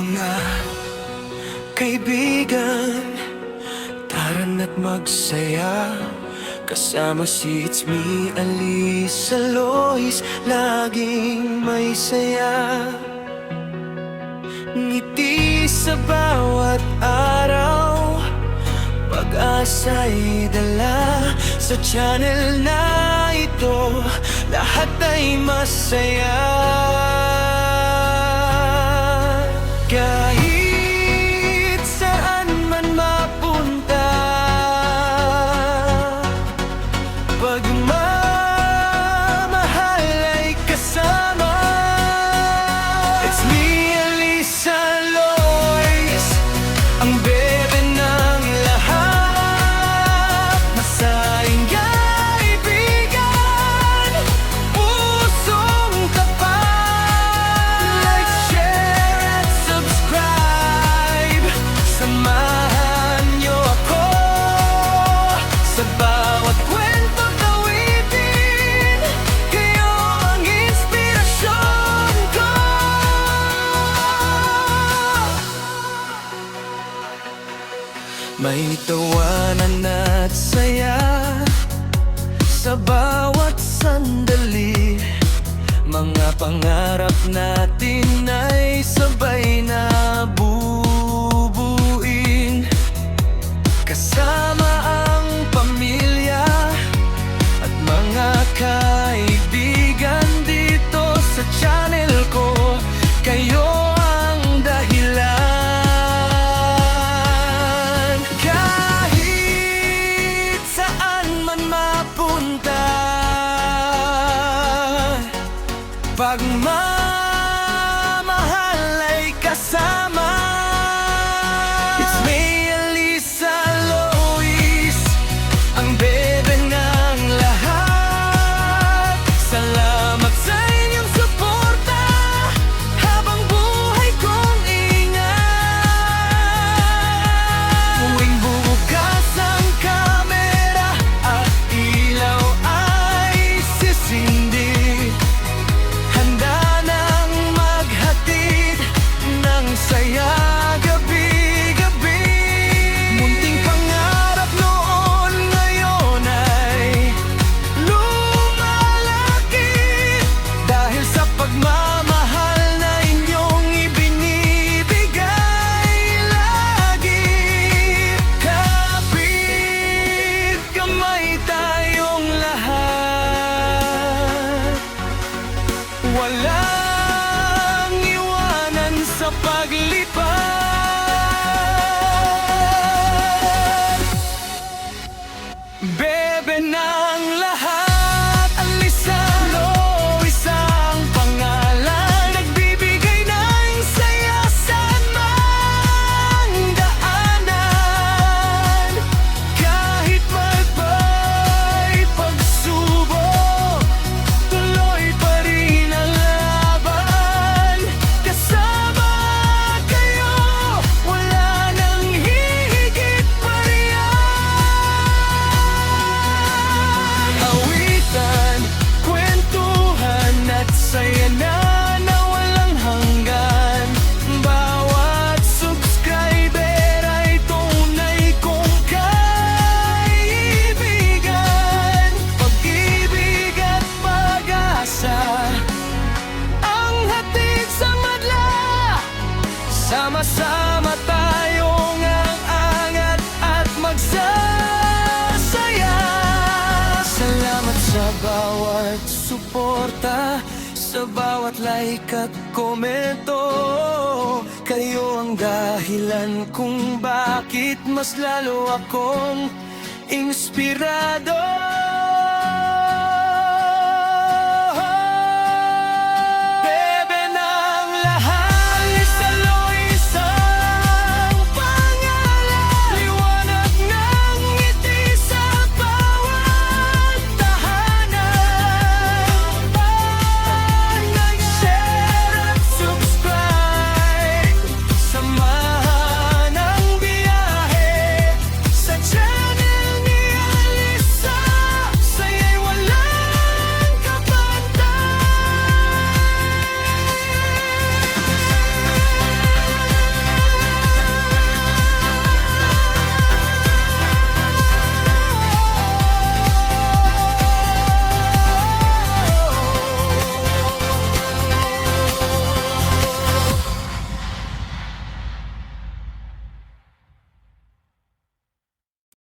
Mga kaibigan, tara na't magsaya. Kasama si It's Me, Alisa, Lois, laging may saya. Ngiti sa bawat araw, pag-asa'y dala. Sa channel na ito, lahat ay masaya. Kahit saan man mapunta, pagmamahal ay kasama. It's me, Alisa, Lois, ang bebe ng lahat. Masaing kaibigan, pusong tapat. Like, share at subscribe. Samahan niyo ako sa bawat kwentong tawitin. Kayo ang inspirasyon ko. May tawanan at saya sa bawat sandali. Mga pangarap natin ay sabay na bubuin. Kasama ang pamilya at mga kaibigan dito sa channel ko. Kayo ang dahilan. Kahit saan man mapunta, pagmamahal ay kasama. It's me, Alisa, Lois, ang bebe ng lahat. Salamat sa inyong suporta habang buhay kong ingat. Tuwing bukas ang kamera at ilaw ay sisindi, handa nang maghatid ng saya gabi-gabi. Munting pangarap noon, ngayon ay lumalaki dahil sa pagmamahal na inyong ibinibigay lagi. Kapit kamay tayong lahat, walang iwanan sa paglipad. Bebe ng lahat, Alisa, Lois ang pangalan. Nagbibigay ng saya saan mang daanan. Kahit malbay pagsubok, tuloy pa rin ang laban. Kasama kayo, wala nang hihigit pa riyan. Awitan, kwentuhan at saya na walang hanggan. Bawat subscriber ay tunay kong kaibigan. Pag-ibig at pag-asa ang hatid sa madla. Sama-sama tayong aangat at magsasaya. Salamat sa bawat suporta, sa bawat like at komento. Kayo ang dahilan kung bakit mas lalo akong inspirado.